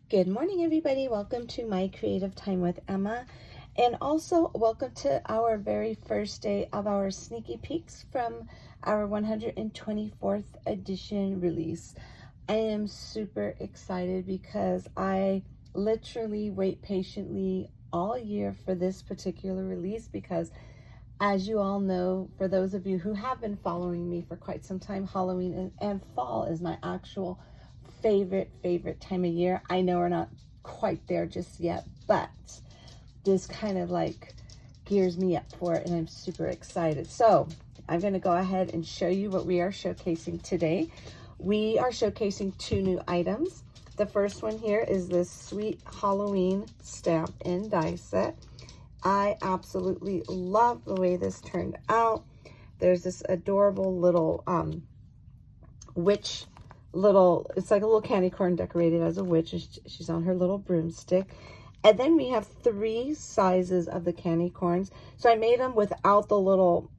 Good morning, everybody. Welcome to my creative time with Emma. And also welcome to our very first day of our sneaky peeks from our 124th edition release. I am super excited because I literally wait patiently all year for this particular release because, as you all know, for those of you who have been following me for quite some time, Halloween and fall is my actual favorite time of year. I know we're not quite there just yet, but this kind of like gears me up for it and I'm super excited. So I'm going to go ahead and show you what we are showcasing today. We are showcasing two new items. The first one here is this sweet Halloween stamp and die set. I absolutely love the way this turned out. There's this adorable little witch, it's like a little candy corn decorated as a witch. She's on her little broomstick. And then we have three sizes of the candy corns. So I made them without the little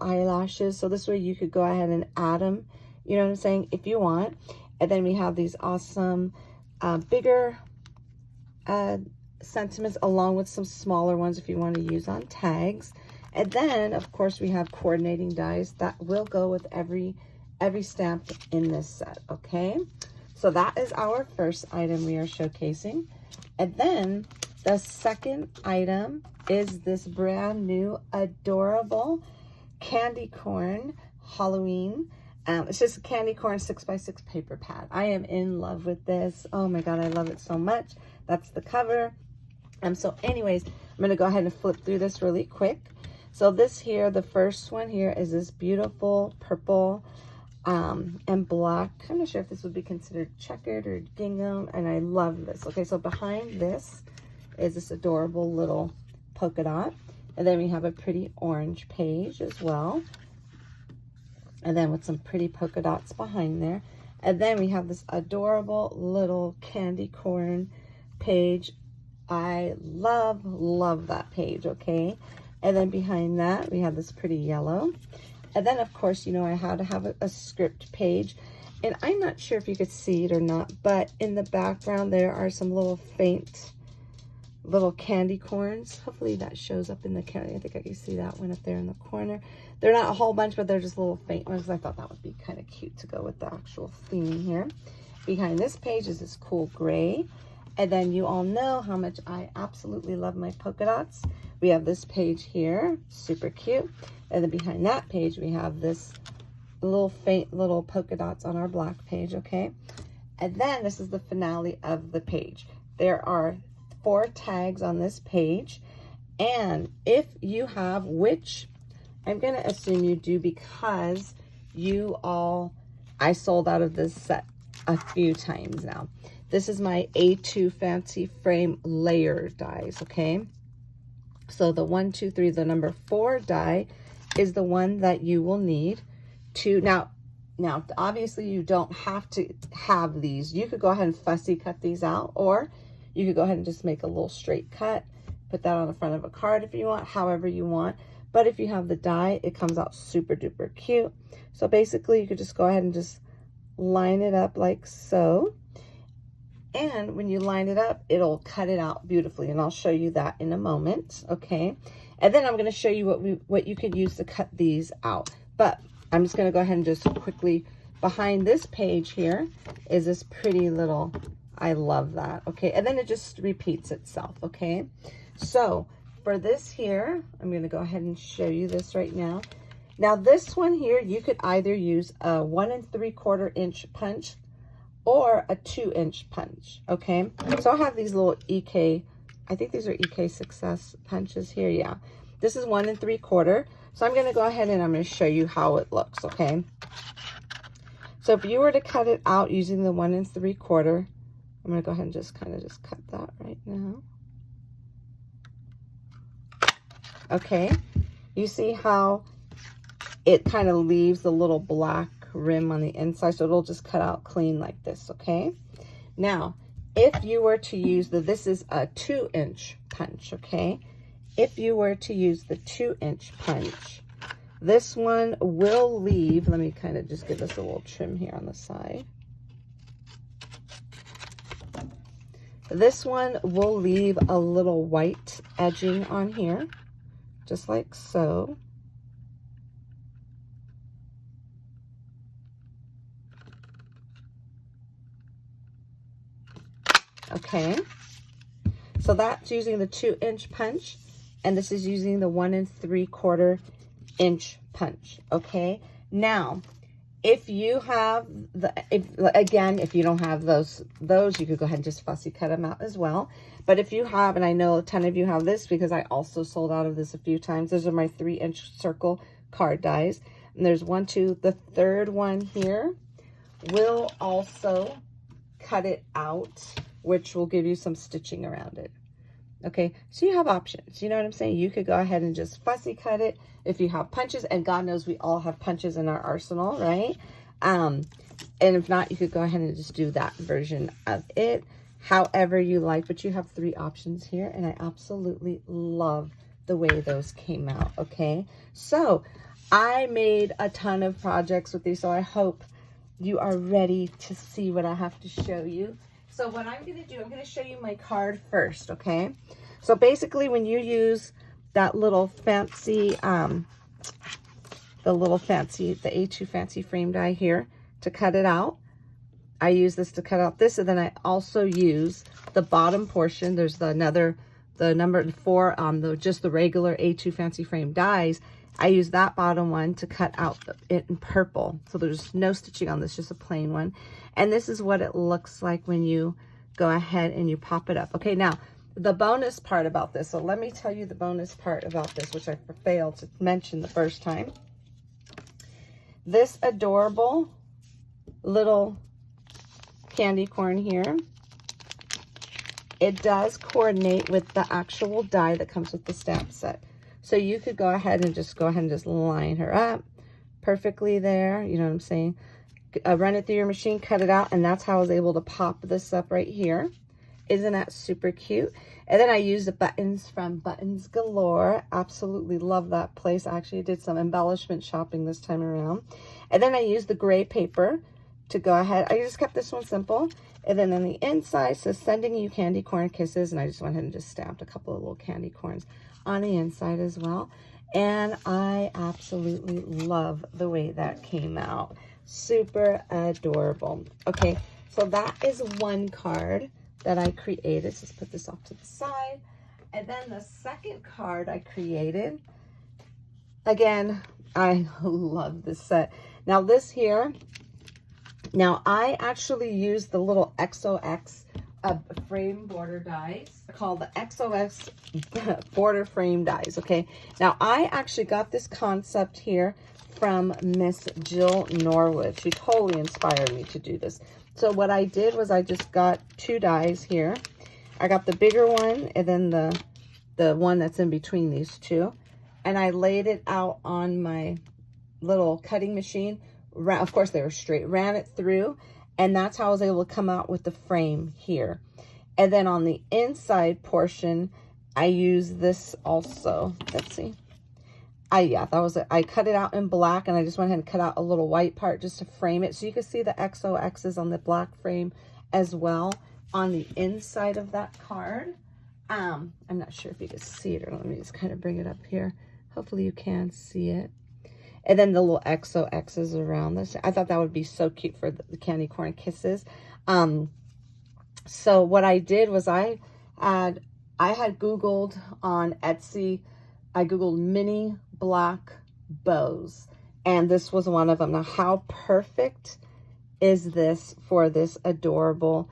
eyelashes. So this way you could go ahead and add them, you know what I'm saying, if you want. And then we have these awesome bigger sentiments along with some smaller ones if you want to use on tags. And then of course we have coordinating dies that will go with every stamp in this set. Okay, so that is our first item we are showcasing. And then the second item is this brand new adorable candy corn Halloween. It's just a candy corn 6x6 paper pad. I am in love with this. Oh my god, I love it so much. That's the cover. So anyways, I'm going to go ahead and flip through this really quick. So this here, the first one here is this beautiful purple and black. I'm not sure if this would be considered checkered or gingham, and I love this. Okay, so behind this is this adorable little polka dot, and then we have a pretty orange page as well, and then with some pretty polka dots behind there. And then we have this adorable little candy corn page. I love that page. Okay, and then behind that we have this pretty yellow. And then of course, you know, I had to have a script page, and I'm not sure if you could see it or not, but in the background there are some little faint little candy corns. Hopefully that shows up in the candy. I think I can see that one up there in the corner. They're not a whole bunch, but they're just little faint ones. I thought that would be kind of cute to go with the actual theme here. Behind this page is this cool gray. And then you all know how much I absolutely love my polka dots. We have this page here, super cute. And then behind that page, we have this little faint little polka dots on our black page, okay? And then this is the finale of the page. There are 4 tags on this page. And if you have, which I'm going to assume you do because I sold out of this set a few times now. This is my A2 Fancy Frame layer dies, okay? So the 1, 2, 3, the number 4 die is the one that you will need to, now obviously you don't have to have these. You could go ahead and fussy cut these out, or you could go ahead and just make a little straight cut, put that on the front of a card if you want, however you want. But if you have the die, it comes out super duper cute. So basically you could just go ahead and just line it up like so. And when you line it up, it'll cut it out beautifully. And I'll show you that in a moment, okay? And then I'm going to show you what you could use to cut these out. But I'm just going to go ahead and just quickly, behind this page here is this pretty little, I love that, okay? And then it just repeats itself, okay? So for this here, I'm going to go ahead and show you this right now. Now this one here, you could either use a 1 3/4 inch punch or a 2-inch punch, okay? So I have these little EK, I think these are EK Success punches here, yeah. This is 1 3/4. So I'm gonna go ahead and I'm gonna show you how it looks, okay? So if you were to cut it out using the 1 3/4, I'm gonna go ahead and just kind of just cut that right now. Okay, you see how it kind of leaves the little black rim on the inside, so it'll just cut out clean like this, okay? Now, if you were to use this is a 2-inch punch, okay? If you were to use the 2-inch punch, this one will leave, let me kind of just give this a little trim here on the side. This one will leave a little white edging on here, just like so. Okay, so that's using the 2-inch punch, and this is using the 1 3/4 inch punch. Okay, now if you have if you don't have those, you could go ahead and just fussy cut them out as well. But if you have, and I know a ton of you have this because I also sold out of this a few times, those are my 3-inch circle card dies. And there's 1, 2, the third one here will also cut it out, which will give you some stitching around it. Okay, so you have options. You know what I'm saying? You could go ahead and just fussy cut it if you have punches, and God knows we all have punches in our arsenal, right? And if not, you could go ahead and just do that version of it, however you like. But you have 3 options here, and I absolutely love the way those came out. Okay, so I made a ton of projects with these, so I hope you are ready to see what I have to show you. So what I'm going to do, I'm going to show you my card first, okay? So basically when you use that little fancy, the A2 fancy frame die here to cut it out, I use this to cut out this, and then I also use the bottom portion. There's the number 4 on just the regular A2 fancy frame dies. I use that bottom one to cut out it in purple. So there's no stitching on this, just a plain one. And this is what it looks like when you go ahead and you pop it up. Okay, now the bonus part about this. So let me tell you the bonus part about this, which I failed to mention the first time. This adorable little candy corn here, it does coordinate with the actual die that comes with the stamp set. So you could go ahead and just line her up perfectly there. You know what I'm saying? Run it through your machine, cut it out, and that's how I was able to pop this up right here. Isn't that super cute? And then I used the buttons from Buttons Galore. Absolutely love that place. I actually did some embellishment shopping this time around. And then I used the gray paper to go ahead. I just kept this one simple. And then on the inside says sending you candy corn kisses, and I just went ahead and just stamped a couple of little candy corns on the inside as well. And I absolutely love the way that came out. Super adorable. Okay, so that is one card that I created. So let's put this off to the side. And then the second card I created, again, I love this set. Now this here, now I actually used the little XOX frame border dies called the XOX border frame dies. Okay, now I actually got this concept here from Miss Jill Norwood. She totally inspired me to do this. So what I did was I just got 2 dies here. I got the bigger one and then the one that's in between these two, and I laid it out on my little cutting machine. Of course they were straight, ran it through, and that's how I was able to come out with the frame here. And then on the inside portion, I use this also. Let's see. Yeah, that was it. I cut it out in black, and I just went ahead and cut out a little white part just to frame it. So you can see the XOXs on the black frame as well on the inside of that card. I'm not sure if you can see it, or let me just kind of bring it up here. Hopefully you can see it. And then the little XOXs around this. I thought that would be so cute for the candy corn kisses. So what I did was I had Googled on Etsy. I Googled mini black bows, and this was one of them. Now, how perfect is this for this adorable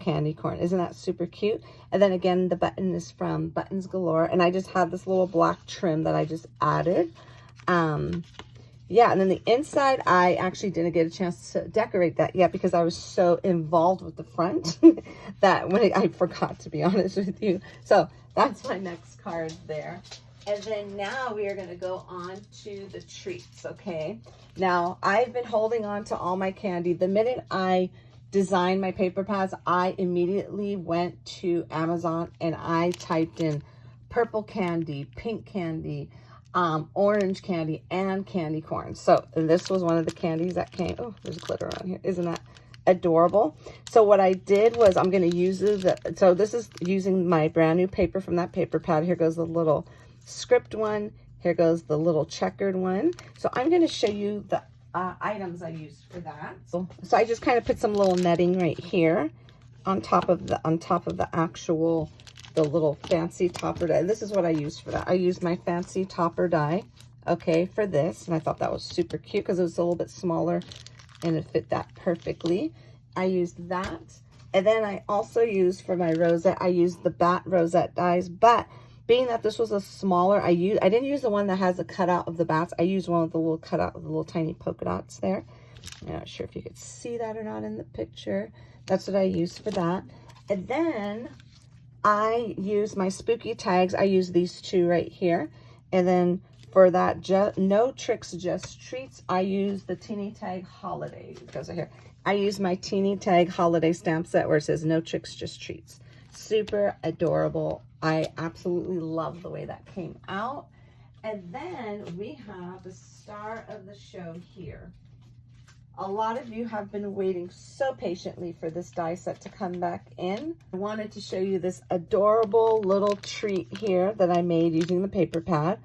candy corn? Isn't that super cute? And then again, the button is from Buttons Galore, and I just have this little black trim that I just added. Yeah, and then the inside, I actually didn't get a chance to decorate that yet because I was so involved with the front that I forgot, to be honest with you. So that's my next card there. And then now we are going to go on to the treats, okay? Now, I've been holding on to all my candy. The minute I designed my paper pads, I immediately went to Amazon and I typed in purple candy, pink candy, orange candy, and candy corn. So this was one of the candies that came. Oh, there's glitter on here. Isn't that adorable. So what I did was I'm going to use so this is using my brand new paper from that paper pad. Here goes the little script one. Here goes the little checkered one. So I'm going to show you the items I used for that. So I just kind of put some little netting right here on top of the actual, the little fancy topper die. This is what I used for that. I used my fancy topper die, okay, for this. And I thought that was super cute because it was a little bit smaller and it fit that perfectly. I used that. And then I also used for my rosette, I used the bat rosette dies, but being that this was a smaller, I didn't use the one that has a cutout of the bats. I used one with the little cutout of the little tiny polka dots there. I'm not sure if you could see that or not in the picture. That's what I used for that. And then I use my spooky tags. I use these two right here. And then for that no tricks, just treats, I use the Teeny Tag Holiday. It goes right here. I use my Teeny Tag Holiday stamp set where it says no tricks, just treats. Super adorable. I absolutely love the way that came out. And then we have the star of the show here. A lot of you have been waiting so patiently for this die set to come back in. I wanted to show you this adorable little treat here that I made using the paper pad.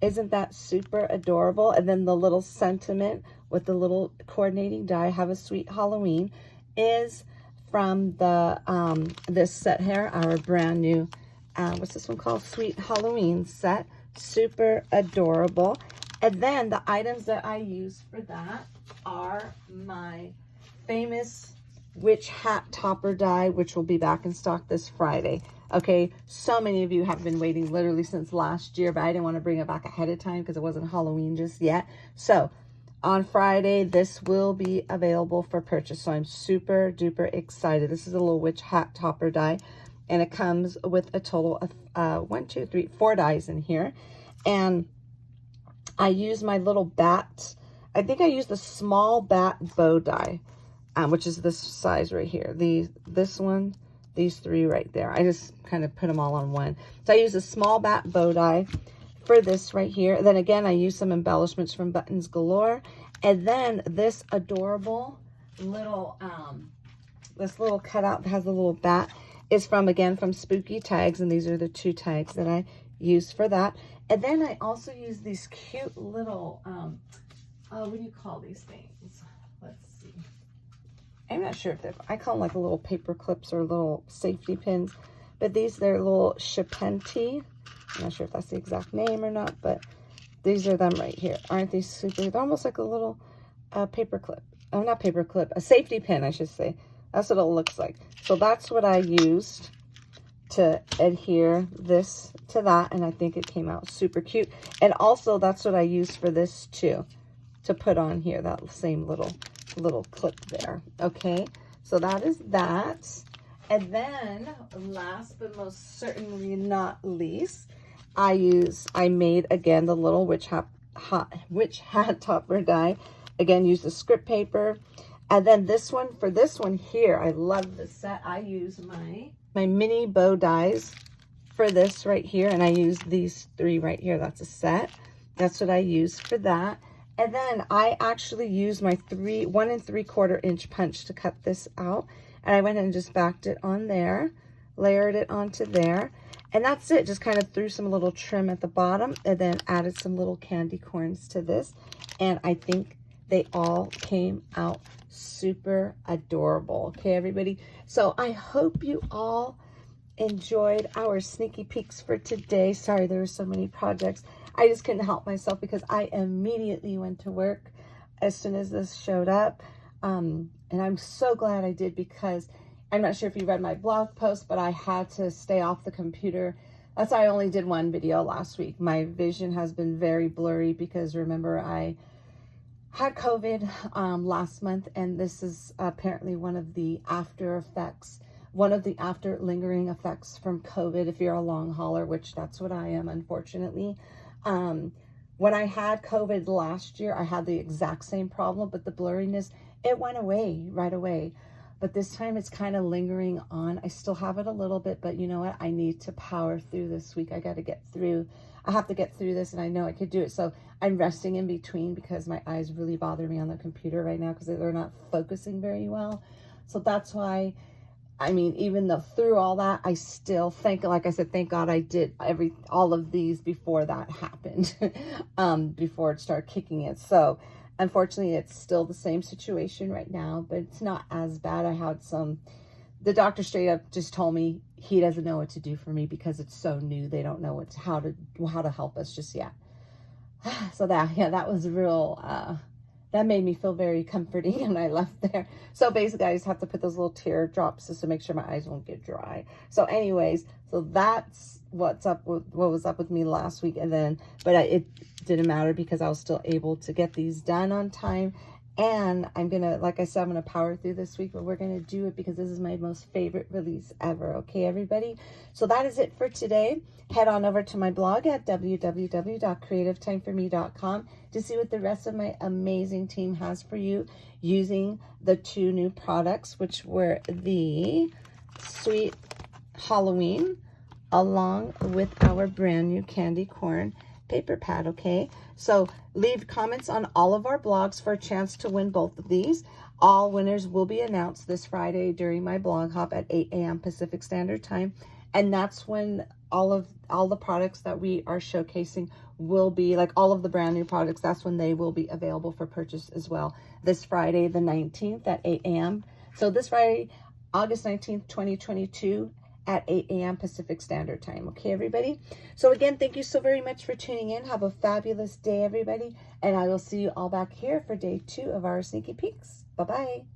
Isn't that super adorable? And then the little sentiment with the little coordinating die, have a sweet Halloween, is from the this set here, our brand new, what's this one called? Sweet Halloween set. Super adorable. And then the items that I use for that are my famous witch hat topper die, which will be back in stock this Friday. Okay, so many of you have been waiting literally since last year, but I didn't want to bring it back ahead of time because it wasn't Halloween just yet. So on Friday, this will be available for purchase. So I'm super duper excited. This is a little witch hat topper die, and it comes with a total of 4 dies in here. And I use my little bat. I think I used the small bat bow die, which is this size right here. This one, these 3 right there. I just kind of put them all on one. So I use a small bat bow die for this right here. Then again, I use some embellishments from Buttons Galore. And then this adorable little, this little cutout that has a little bat is from Spooky Tags. And these are the 2 tags that I used for that. And then I also use these cute little, what do you call these things? Let's see. I'm not sure if they're, I call them like little paper clips or little safety pins. But they're little Shapenti. I'm not sure if that's the exact name or not, but these are them right here. Aren't these super? They're almost like a little paper clip. Oh, not paper clip. A safety pin, I should say. That's what it looks like. So that's what I used to adhere this to that, and I think it came out super cute. And also that's what I used for this too, to put on here, that same little clip there. Okay, so that is that. And then last but most certainly not least, I made again the little witch hat topper die. Again, use the script paper. And then this one, for this one here, I love this set. I use my mini bow dies for this right here. And I use these 3 right here. That's a set. That's what I use for that. And then I actually used my 1 3/4 inch punch to cut this out. And I went and just backed it on there, layered it onto there. And that's it. Just kind of threw some little trim at the bottom and then added some little candy corns to this. And I think they all came out super adorable. Okay, everybody. So I hope you all enjoyed our sneaky peeks for today. Sorry, there were so many projects. I just couldn't help myself because I immediately went to work as soon as this showed up. And I'm so glad I did, because I'm not sure if you read my blog post, but I had to stay off the computer. That's why I only did 1 video last week. My vision has been very blurry because remember, I had COVID last month, and this is apparently one of the after effects, one of the after lingering effects from COVID if you're a long hauler, which that's what I am, unfortunately. When I had COVID last year, I had the exact same problem, but the blurriness, it went away right away. But this time it's kind of lingering on. I still have it a little bit, but you know what? I need to power through this week. I got to get through. I have to get through this, and I know I could do it. So I'm resting in between because my eyes really bother me on the computer right now because they're not focusing very well. So that's why, I mean, even though through all that, I still think, like I said, thank God I did all of these before that happened, before it started kicking in. So unfortunately, it's still the same situation right now, but it's not as bad. I had the doctor straight up just told me he doesn't know what to do for me because it's so new. They don't know how to help us just yet. So that was real, that made me feel very comforting and I left there. So basically I just have to put those little tear drops just to make sure my eyes won't get dry. So anyways, so that's what was up with me last week. And then, but it didn't matter because I was still able to get these done on time. And I'm gonna, like I said, I'm gonna power through this week, but we're gonna do it because this is my most favorite release ever. Okay, everybody? So that is it for today. Head on over to my blog at www.creativeTimeForMe.com to see what the rest of my amazing team has for you using the 2 new products, which were the Sweet Halloween along with our brand new candy corn paper pad. Okay, so leave comments on all of our blogs for a chance to win both of these. All winners will be announced this Friday during my blog hop at 8 a.m. Pacific Standard Time, and that's when all the products that we are showcasing will be, like all of the brand new products, that's when they will be available for purchase as well, this Friday the 19th at 8 a.m. So this Friday, August 19th, 2022 at 8 a.m. Pacific Standard Time. Okay, everybody? So again, thank you so very much for tuning in. Have a fabulous day, everybody. And I will see you all back here for day 2 of our sneaky peeks. Bye-bye.